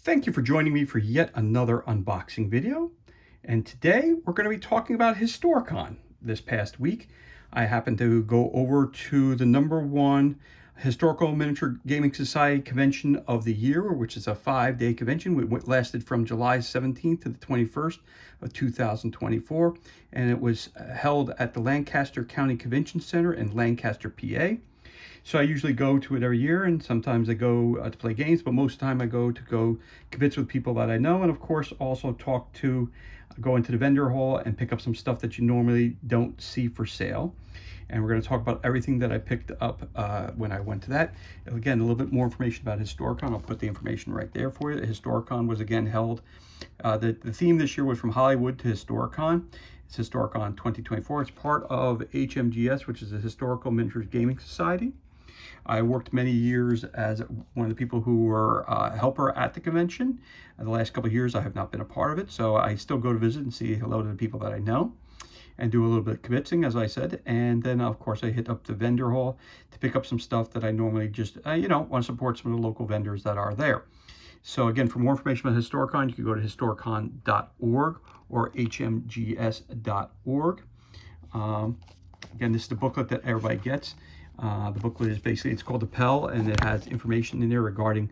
Thank you for joining me for yet another unboxing video. And today we're going to be talking about Historicon. This past week, I happened to go over to the #1 Historical Miniature Gaming Society convention of the year, which is a 5-day convention. It lasted from July 17th to the 21st of 2024. And it was held at the Lancaster County Convention Center in Lancaster, PA. So I usually go to it every year, and sometimes I go to play games, but most of the time I go convince with people that I know, and of course also go into the vendor hall and pick up some stuff that you normally don't see for sale. And we're going to talk about everything that I picked up when I went to that. Again, a little bit more information about Historicon. I'll put the information right there for you. Historicon was again held. The theme this year was From Hollywood to Historicon. It's Historicon 2024. It's part of HMGS, which is the Historical Miniatures Gaming Society. I worked many years as one of the people who were a helper at the convention. The last couple of years, I have not been a part of it, so I still go to visit and say hello to the people that I know and do a little bit of convincing, as I said. And then, of course, I hit up the vendor hall to pick up some stuff that I normally just, want to support some of the local vendors that are there. So again, for more information about Historicon, you can go to historicon.org or hmgs.org. Again, this is the booklet that everybody gets. The booklet is basically, it's called the Pell, and it has information in there regarding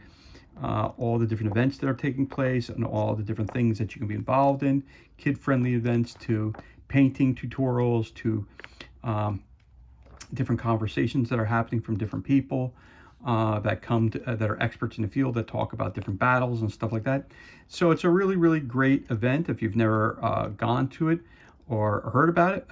all the different events that are taking place and all the different things that you can be involved in, kid-friendly events to painting tutorials to different conversations that are happening from different people that are experts in the field that talk about different battles and stuff like that. So it's a really, really great event if you've never gone to it or heard about it.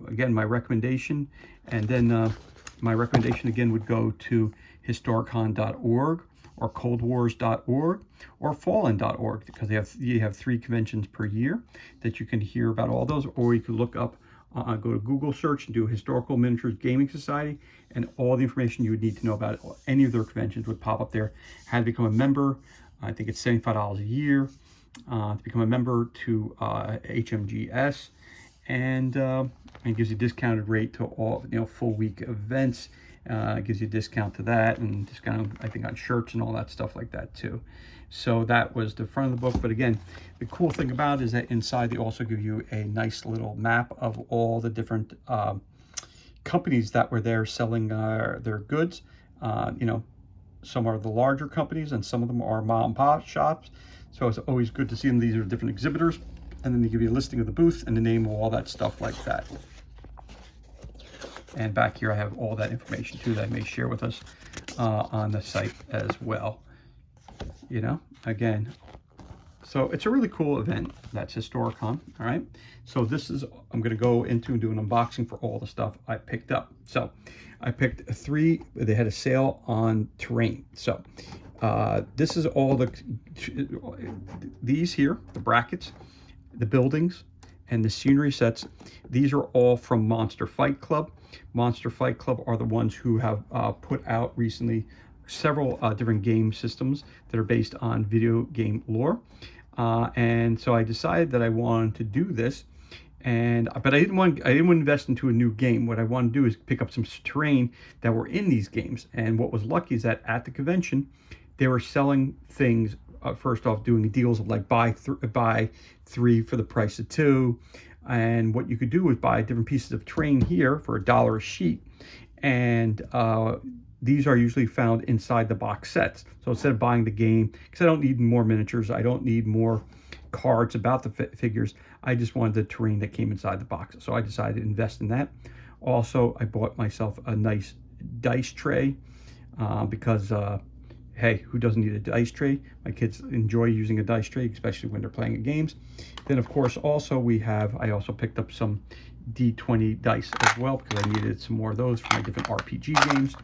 Again, my recommendation, and then my recommendation again would go to historicon.org or coldwars.org or fallen.org, because you have 3 conventions per year that you can hear about all those. Or you could look up, go to Google search and do Historical Miniatures Gaming Society, and all the information you would need to know about any of their conventions would pop up there. How to become a member, I think it's $75 a year to become a member to HMGS. And it gives you a discounted rate to all full week events. It gives you a discount to that, and discount, I think, on shirts and all that stuff like that too. So that was the front of the book. But again, the cool thing about it is that inside they also give you a nice little map of all the different companies that were there selling their goods. Some are the larger companies and some of them are mom and pop shops. So it's always good to see them. These are different exhibitors. And then they give you a listing of the booth and the name of all that stuff like that. And back here I have all that information too that I may share with us on the site as well. Again, so it's a really cool event. That's Historicon. All right. So I'm going to go into and do an unboxing for all the stuff I picked up. So I picked 3. They had a sale on terrain. So this is all these here, the brackets, the buildings, and the scenery sets. These are all from Monster Fight Club. Monster Fight Club are the ones who have put out recently several different game systems that are based on video game lore. And so I decided that I wanted to do this, but I didn't want to invest into a new game. What I wanted to do is pick up some terrain that were in these games. And what was lucky is that at the convention, they were selling things. First off, doing deals of like buy 3 for the price of 2, and what you could do was buy different pieces of terrain here for $1 a sheet, and these are usually found inside the box sets. So instead of buying the game, because I don't need more miniatures, I don't need more cards about the figures, I just wanted the terrain that came inside the box. So I decided to invest in that. Also, I bought myself a nice dice tray because hey, who doesn't need a dice tray? My kids enjoy using a dice tray, especially when they're playing games. Then, of course, also I also picked up some D20 dice as well, because I needed some more of those for my different RPG games.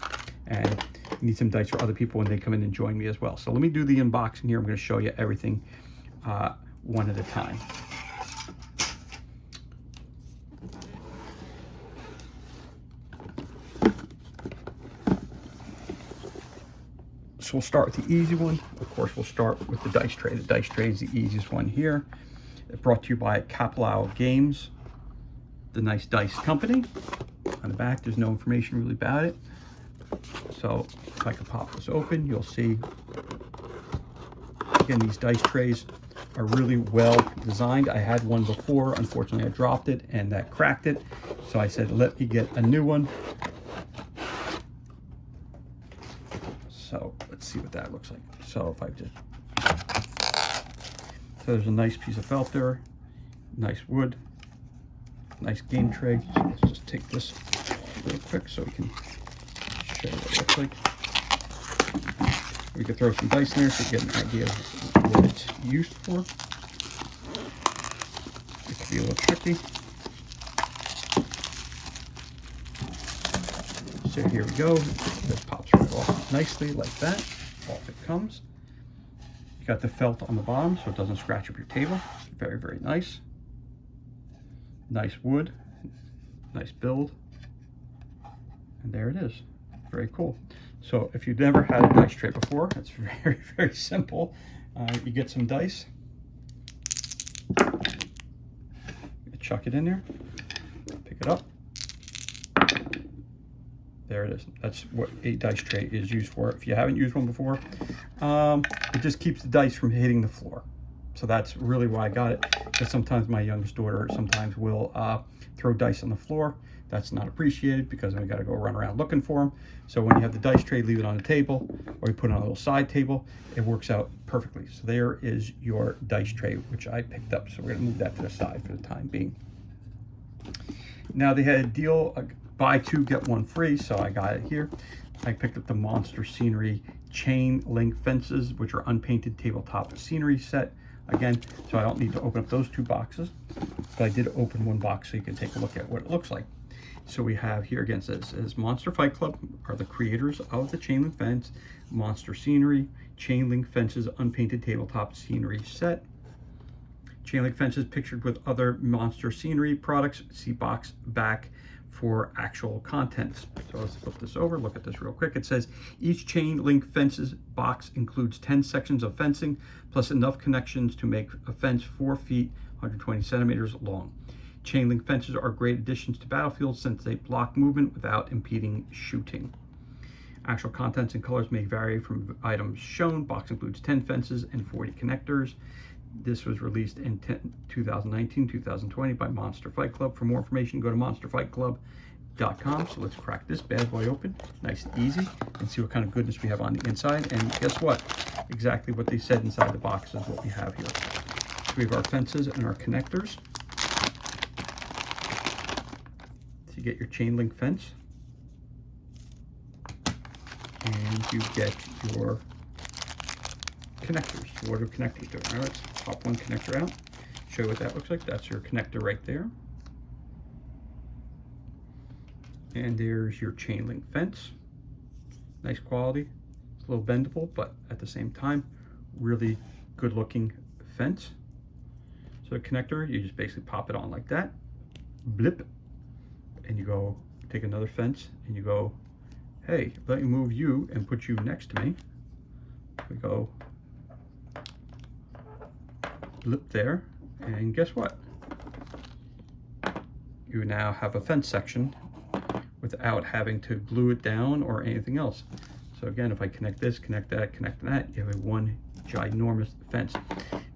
And I need some dice for other people when they come in and join me as well. So let me do the unboxing here. I'm going to show you everything one at a time. So we'll start with the easy one. Of course, we'll start with the dice tray. The dice tray is the easiest one here. It's brought to you by Caplau Games, the nice dice company. On the back, there's no information really about it. So if I can pop this open, you'll see Again, these dice trays are really well designed. I had one before. Unfortunately, I dropped it and that cracked it. So I said, let me get a new one. So let's see what that looks like. So if I just, so there's a nice piece of felt there, nice wood, nice game tray. So let's just take this real quick so we can show you what it looks like. We could throw some dice in there so you get an idea of what it's used for. It could be a little tricky. So here we go. This pops right off nicely like that. Off it comes. You got the felt on the bottom so it doesn't scratch up your table. Very, very nice. Nice wood. Nice build. And there it is. Very cool. So if you've never had a dice tray before, it's very, very simple. You get some dice. You chuck it in there. Pick it up. There it is. That's what a dice tray is used for. If you haven't used one before, it just keeps the dice from hitting the floor. So that's really why I got it. Because sometimes my youngest daughter sometimes will throw dice on the floor. That's not appreciated because then we got to go run around looking for them. So when you have the dice tray, leave it on the table or you put it on a little side table, it works out perfectly. So there is your dice tray, which I picked up. So we're going to move that to the side for the time being. Now they had a deal, buy two, get one free. So I got it here. I picked up the Monster Scenery chain link fences, which are unpainted tabletop scenery set. Again, so I don't need to open up those two boxes, but I did open one box so you can take a look at what it looks like. So we have here again, says Monster Fight Club are the creators of the chain link fence, Monster Scenery, chain link fences, unpainted tabletop scenery set. Chain link fences pictured with other Monster Scenery products. See box back for actual contents. So let's flip this over, look at this real quick. It says each chain link fences box includes 10 sections of fencing plus enough connections to make a fence 4 feet, 120 centimeters long. Chain link fences are great additions to battlefields since they block movement without impeding shooting. Actual contents and colors may vary from items shown. Box includes 10 fences and 40 connectors. This was released in 2019-2020 by Monster Fight Club. For more information, go to monsterfightclub.com. So let's crack this bad boy open, nice and easy, and see what kind of goodness we have on the inside. And guess what? Exactly what they said inside the box is what we have here. So we have our fences and our connectors. So you get your chain link fence, and you get your connectors. So what do connectors do? All right, let's pop one connector out, show you what that looks like. That's your connector right there. And there's your chain link fence. Nice quality. It's a little bendable, but at the same time, really good looking fence. So a connector, you just basically pop it on like that, blip, and you go take another fence and you go, hey, let me move you and put you next to me. We go blip there, and guess what? You now have a fence section without having to glue it down or anything else. So again, if I connect this, connect that, you have a one ginormous fence.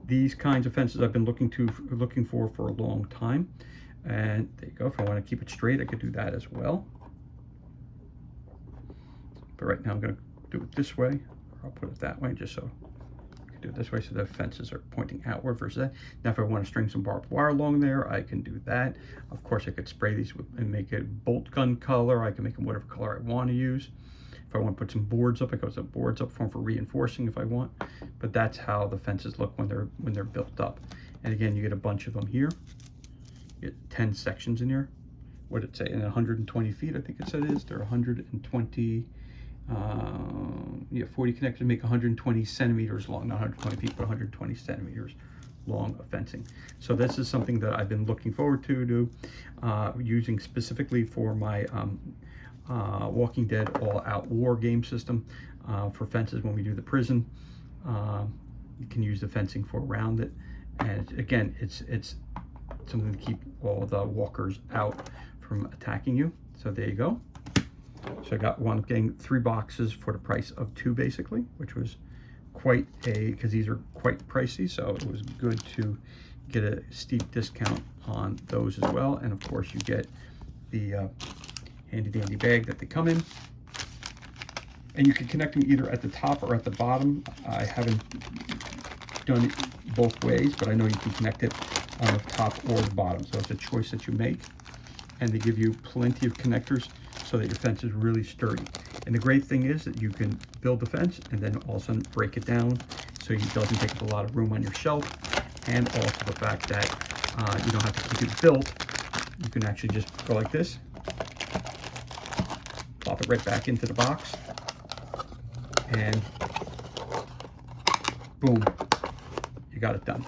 These kinds of fences I've been looking for a long time. And there you go. If I want to keep it straight, I could do that as well. But right now I'm going to do it this way, or I'll put it that way just so I can do it this way so the fences are pointing outward versus that. Now if I want to string some barbed wire along there, I can do that. Of course, I could spray these and make it bolt gun color. I can make them whatever color I want to use. If I want to put some boards up, I put some boards up for reinforcing if I want. But that's how the fences look when they're built up. And again, you get a bunch of them here. You get 10 sections in here. What did it say? In 120 feet, I think it said it is. They're 120, 40 connectors make 120 centimeters long, not 120 feet, but 120 centimeters long of fencing. So this is something that I've been looking forward to using specifically for my Walking Dead all-out war game system for fences when we do the prison. You can use the fencing for around it, and again, it's something to keep all the walkers out from attacking you. So there you go. So I got getting 3 boxes for the price of 2 basically, which was quite because these are quite pricey, so it was good to get a steep discount on those as well. And of course you get the handy dandy bag that they come in, and you can connect them either at the top or at the bottom. I haven't done it both ways, but I know you can connect it on the top or the bottom, so it's a choice that you make. And they give you plenty of connectors so that your fence is really sturdy. And the great thing is that you can build the fence and then all of a sudden break it down so it doesn't take up a lot of room on your shelf. And also the fact that you don't have to keep it built. You can actually just go like this, plop it right back into the box, and boom, you got it done.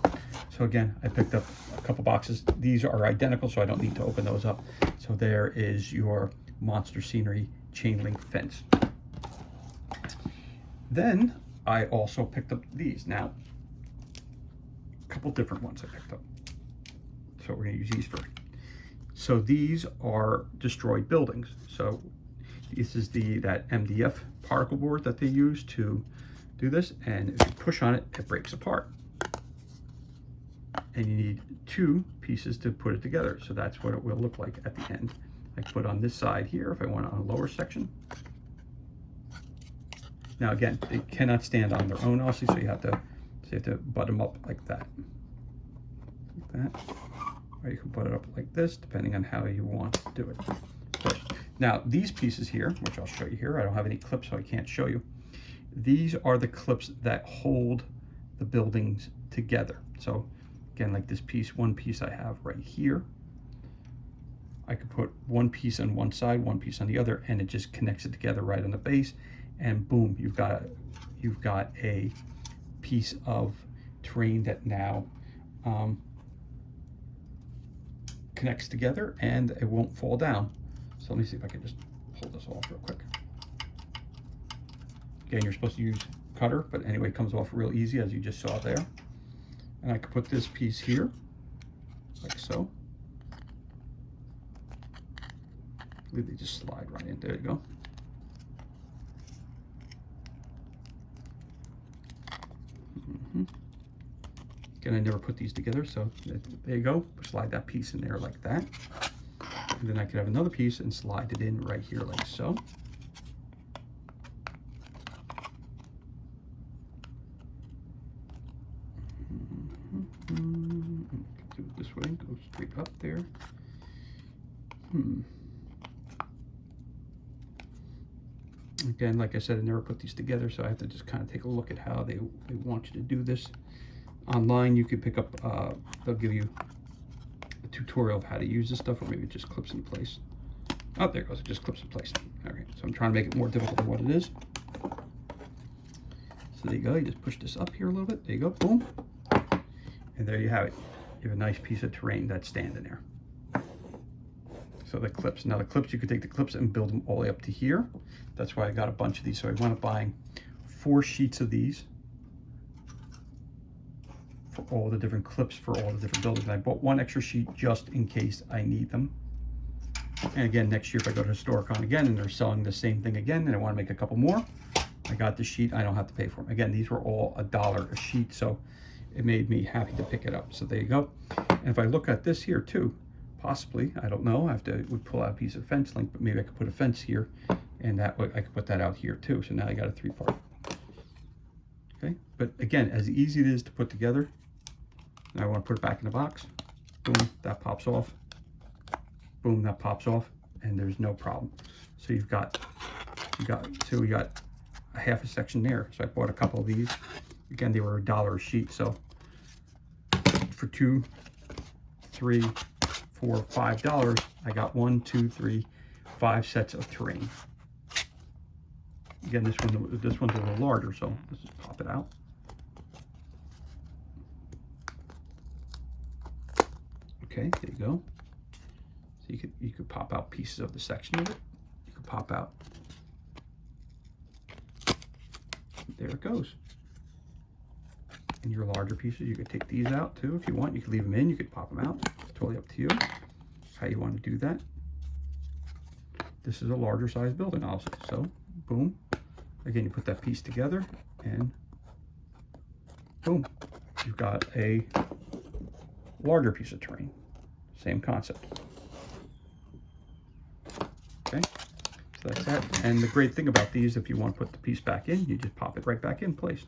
So again, I picked up a couple boxes. These are identical, so I don't need to open those up. So there is your Monster Scenery chain link fence. Then I also picked up these. Now, a couple different ones I picked up. So we're gonna use these first. So these are destroyed buildings. So this is that MDF particle board that they use to do this. And if you push on it, it breaks apart. And you need 2 pieces to put it together. So that's what it will look like at the end. I put on this side here if I want it on a lower section. Now again, they cannot stand on their own, obviously, so you have to butt them up like that. Like that. Or you can put it up like this, depending on how you want to do it. Of course. Now these pieces here, which I'll show you here, I don't have any clips, so I can't show you. These are the clips that hold the buildings together. So again, like this piece, one piece I have right here. I could put one piece on one side, one piece on the other, and it just connects it together right on the base, and boom, you've got a piece of terrain that now connects together, and it won't fall down. So let me see if I can just pull this off real quick. Again, you're supposed to use cutter, but anyway, it comes off real easy, as you just saw there. And I could put this piece here, like so. I believe they just slide right in. There you go. Again, I never put these together, so there you go. Slide that piece in there like that. And then I could have another piece and slide it in right here like so. Do it this way, go straight up there. Again, like I said, I never put these together, so I have to just kind of take a look at how they want you to do this. Online, you could pick up, they'll give you a tutorial of how to use this stuff, or maybe it just clips in place. Oh, there it goes, it just clips in place. All right, so I'm trying to make it more difficult than what it is. So there you go, you just push this up here a little bit. There you go, boom. And there you have it. You have a nice piece of terrain that's standing there. So the clips, now the clips, you could take the clips and build them all the way up to here. That's why I got a bunch of these. So I wound up buying 4 sheets of these for all the different clips for all the different buildings. And I bought 1 extra sheet just in case I need them. And again, next year if I go to Historicon again and they're selling the same thing again and I want to make a couple more, I got the sheet, I don't have to pay for them. Again, these were all $1 a sheet, so it made me happy to pick it up. So there you go. And if I look at this here too, possibly, I don't know, would pull out a piece of fence link, but maybe I could put a fence here, and that way I could put that out here too. So now I got a 3-part. Okay, but again, as easy it is to put together, now I want to put it back in the box. Boom, that pops off. Boom, that pops off, and there's no problem. So we got a half a section there. So I bought a couple of these. Again, they were $1 a sheet, so for $2, $3, $4, $5, I got 1, 2, 3, 5 sets of terrain. Again, this one's a little larger, so let's just pop it out. Okay, there you go. So you could pop out pieces of the section of it. You could pop out. There it goes. And your larger pieces, you could take these out too if you want. You could leave them in, you could pop them out. It's totally up to you how you want to do that. This is a larger size building also. So boom. Again, you put that piece together and boom, you've got a larger piece of terrain. Same concept. Okay, so that's that. And the great thing about these, if you want to put the piece back in, you just pop it right back in place.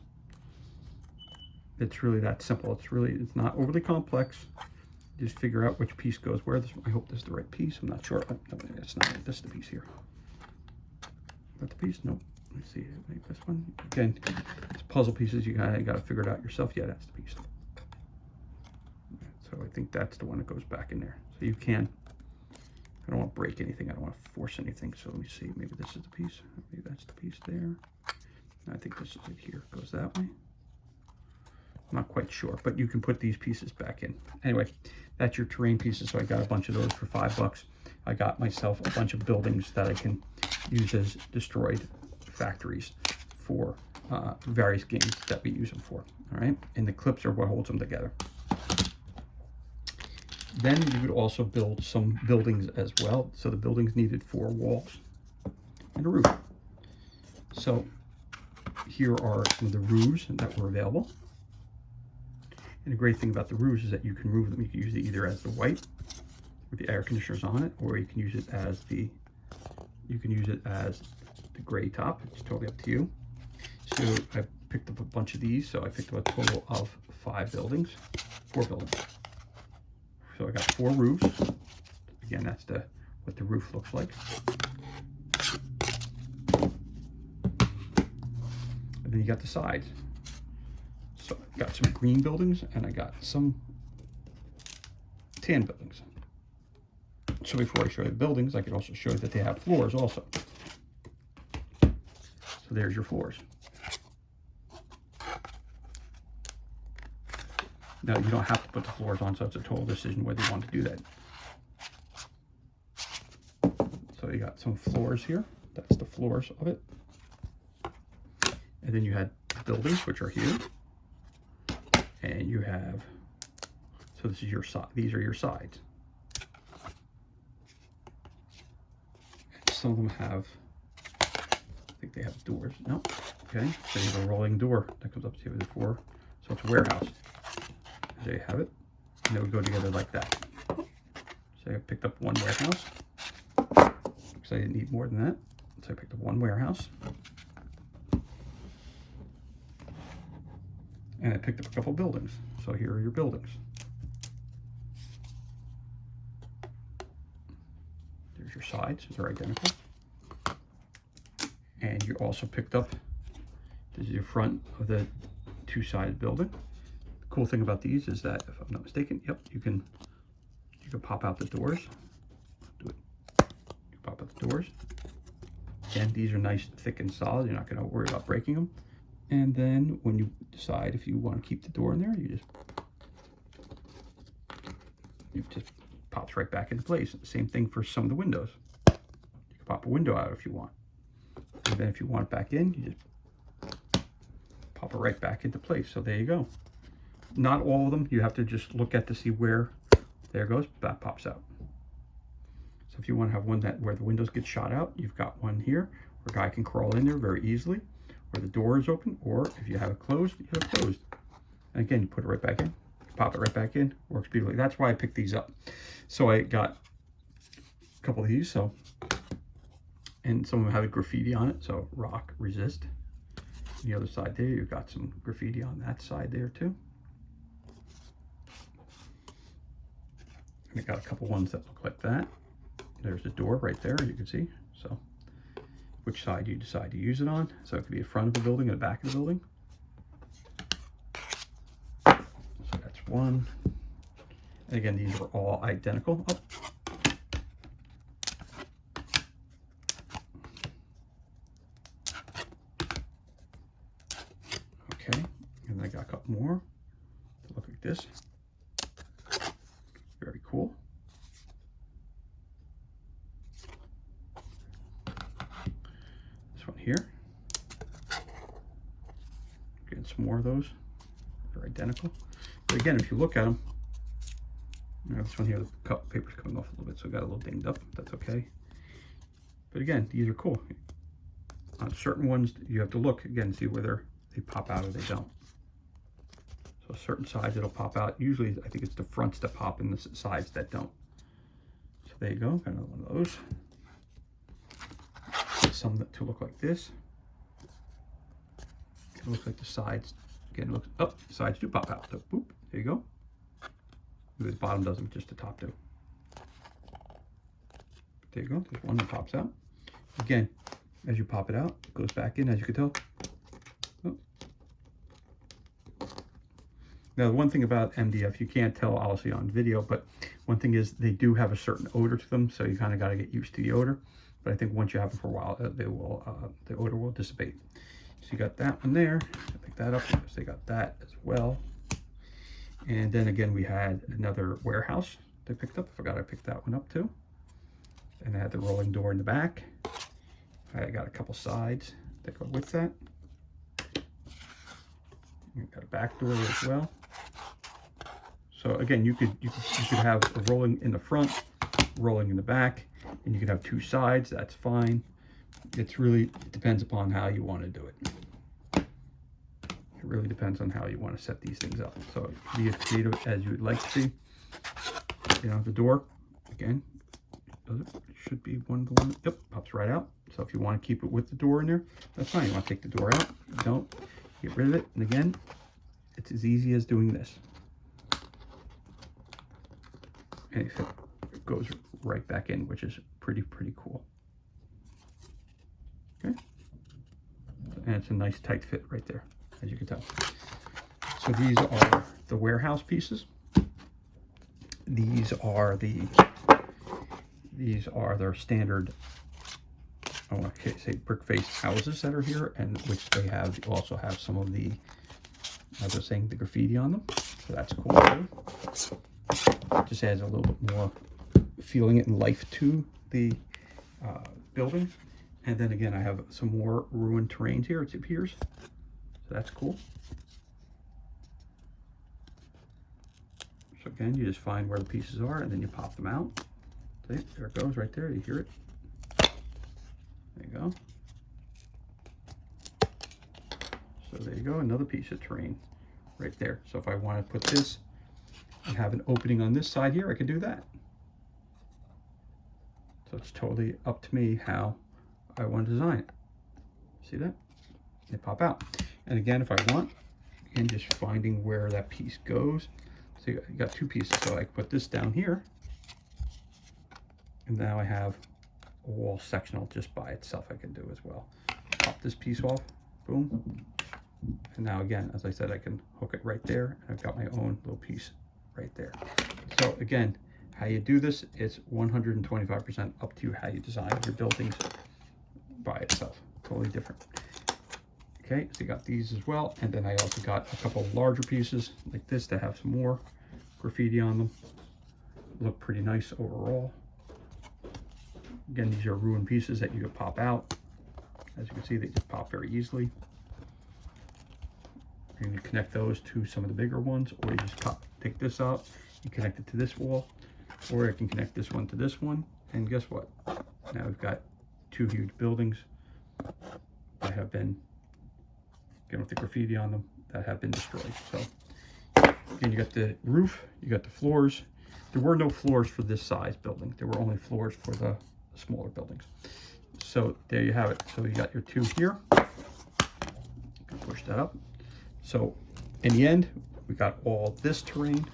It's really that simple. It's not overly complex. Just figure out which piece goes where. I hope this is the right piece. I'm not sure. Oh, no, it's not. This is the piece here. Is that the piece? Nope. Let me see. Maybe this one. Again, it's puzzle pieces. You got to figure it out yourself. Yeah, that's the piece. So I think that's the one that goes back in there. So you can. I don't want to break anything. I don't want to force anything. So let me see. Maybe this is the piece. Maybe that's the piece there. I think this is it here. It goes that way. I'm not quite sure, but you can put these pieces back in. Anyway, that's your terrain pieces. So I got a bunch of those for $5. I got myself a bunch of buildings that I can use as destroyed factories for various games that we use them for. All right, and the clips are what holds them together. Then you would also build some buildings as well. So the buildings needed 4 walls and a roof. So here are some of the roofs that were available. And the great thing about the roofs is that you can move them. You can use it either as the white with the air conditioners on it, or you can use it as the gray top. It's totally up to you. So I picked up a bunch of these. So I picked up a total of 4 buildings. So I got 4 roofs. Again, that's what the roof looks like. And then you got the sides. So I got some green buildings and I got some tan buildings. So before I show you the buildings, I could also show you that they have floors also. So there's your floors. Now you don't have to put the floors on, so it's a total decision whether you want to do that. So you got some floors here. That's the floors of it. And then you had buildings, which are here. And you have, so this is your side. These are your sides. Some of them have, I think they have doors. No, okay. So you have a rolling door that comes up to the floor. So it's a warehouse. There you have it. And they would go together like that. So I picked up 1 warehouse because I didn't need more than that. So I picked up 1 warehouse. And I picked up a couple buildings. So here are your buildings. There's your sides. They're identical. And you also picked up, this is your front of the 2-sided building. The cool thing about these is that, if I'm not mistaken, yep, you can pop out the doors. Do it. You pop out the doors. Again, these are nice, thick, and solid. You're not going to worry about breaking them. And then when you decide if you want to keep the door in there, it just pops right back into place. Same thing for some of the windows. You can pop a window out if you want. And then if you want it back in, you just pop it right back into place. So there you go. Not all of them. You have to just look at to see where, there it goes, that pops out. So if you want to have one where the windows get shot out, you've got one here where a guy can crawl in there very easily, where the door is open, or if you have it closed, you have it closed. And again, you put it right back in, pop it right back in, works beautifully. That's why I picked these up. So I got a couple of these, and some of them have a graffiti on it, so rock resist. On the other side there, you've got some graffiti on that side there too. And I got a couple ones that look like that. There's the door right there, you can see. So which side you decide to use it on. So it could be the front of the building and the back of the building. So that's one. And again, these are all identical. Oh. Okay, and I got a couple more that look like this. Very cool. This one here. Getting some more of those. They're identical. But again, if you look at them, you know, this one here, the cup paper's coming off a little bit, so it got a little dinged up. That's okay. But again, these are cool. On certain ones, you have to look again, see whether they pop out or they don't. certain sides that'll pop out. Usually, I think it's the fronts that pop and the sides that don't. So there you go, got another one of those. Some that to look like this. It looks like the sides, again, it looks, oh, the sides do pop out. So, boop, there you go. The bottom doesn't, just the top do. There you go, there's one that pops out. Again, as you pop it out, it goes back in, as you can tell. Oh. Now, the one thing about MDF, you can't tell obviously on video, but one thing is they do have a certain odor to them, so you kind of got to get used to the odor. But I think once you have them for a while, they will, the odor will dissipate. So you got that one there. I pick that up because they got that as well. And then again, we had another warehouse they picked up. I forgot I picked that one up too. And I had the rolling door in the back. I got a couple sides that go with that. You got a back door as well. So again, you could have a rolling in the front, rolling in the back, and you could have two sides. That's fine. It depends upon how you want to do it. It really depends on how you want to set these things up. So be as creative as you would like to be. You know, the door, again, it should be one to one. Yep, pops right out. So if you want to keep it with the door in there, that's fine. You want to take the door out, you don't, get rid of it. And again, it's as easy as doing this. And it goes right back in, which is pretty cool. Okay. And it's a nice tight fit right there, as you can tell. So these are the warehouse pieces. These are their standard, I want to say brick face houses that are here, and which they also have some of the, as I was saying, the graffiti on them. So that's cool too. Just adds a little bit more feeling and life to the building. And then again, I have some more ruined terrains here, it appears. So that's cool. So again, you just find where the pieces are and then you pop them out. See, there it goes right there, you hear it. There you go. So there you go, another piece of terrain right there. So if I want to put this and have an opening on this side here, I can do that. So it's totally up to me how I want to design it. See that? They pop out. And again, if I want, again, just finding where that piece goes. So you got two pieces. So I put this down here. And now I have a wall sectional just by itself I can do as well. Pop this piece off, boom. And now again, as I said, I can hook it right there. And I've got my own little piece right there. So again, how you do this is 125% up to you how you design your buildings by itself. Totally different. Okay, so you got these as well. And then I also got a couple larger pieces like this that have some more graffiti on them. Look pretty nice overall. Again, these are ruined pieces that you can pop out. As you can see, they just pop very easily. You can connect those to some of the bigger ones, or you just take this out and connect it to this wall, or I can connect this one to this one. And guess what? Now we've got two huge buildings that have been, again with the graffiti on them, that have been destroyed. So again, you got the roof, you got the floors. There were no floors for this size building. There were only floors for the smaller buildings. So there you have it. So you got your two here. You can push that up. So in the end, we got all this terrain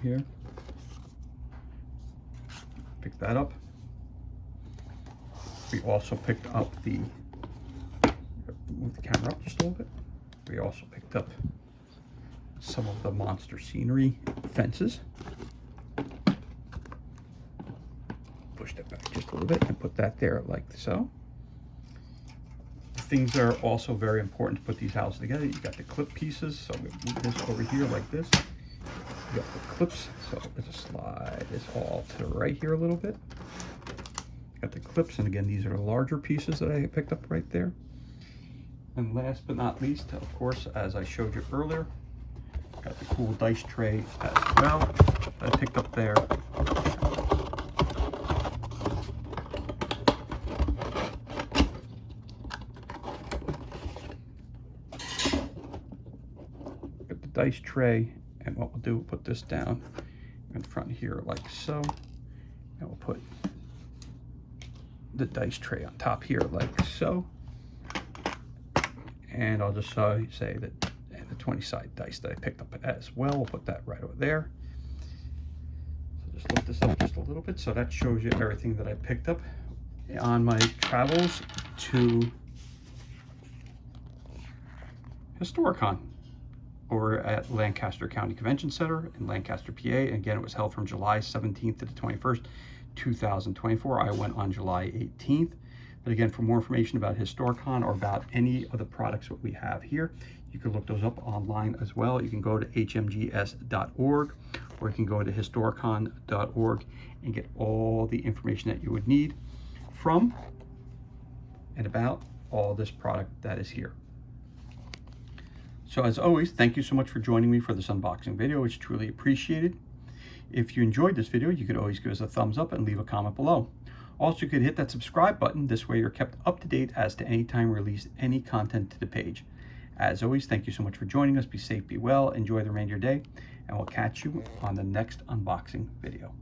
here. Pick that up. We also picked up the, move the camera up just a little bit. We also picked up some of the monster scenery fences. Push that back just a little bit and put that there like so. Things that are also very important to put these houses together. You got the clip pieces, so we move this over here like this. You got the clips, so let's just slide this all to the right here a little bit. Got the clips, and again, these are the larger pieces that I picked up right there. And last but not least, of course, as I showed you earlier, got the cool dice tray as well that I picked up there. dice tray. And what we'll do, we'll put this down in front here like so. And we'll put the dice tray on top here like so. And I'll just say that and the 20-side dice that I picked up as well. We'll put that right over there. So just lift this up just a little bit. So that shows you everything that I picked up on my travels to Historicon over at Lancaster County Convention Center in Lancaster, PA. And again, it was held from July 17th to the 21st, 2024. I went on July 18th. But again, for more information about Historicon or about any of the products that we have here, you can look those up online as well. You can go to hmgs.org or you can go to historicon.org and get all the information that you would need from and about all this product that is here. So as always, thank you so much for joining me for this unboxing video. It's truly appreciated. If you enjoyed this video, you could always give us a thumbs up and leave a comment below. Also, you could hit that subscribe button. This way you're kept up to date as to any time we release any content to the page. As always, thank you so much for joining us. Be safe, be well, enjoy the remainder of your day, and we'll catch you on the next unboxing video.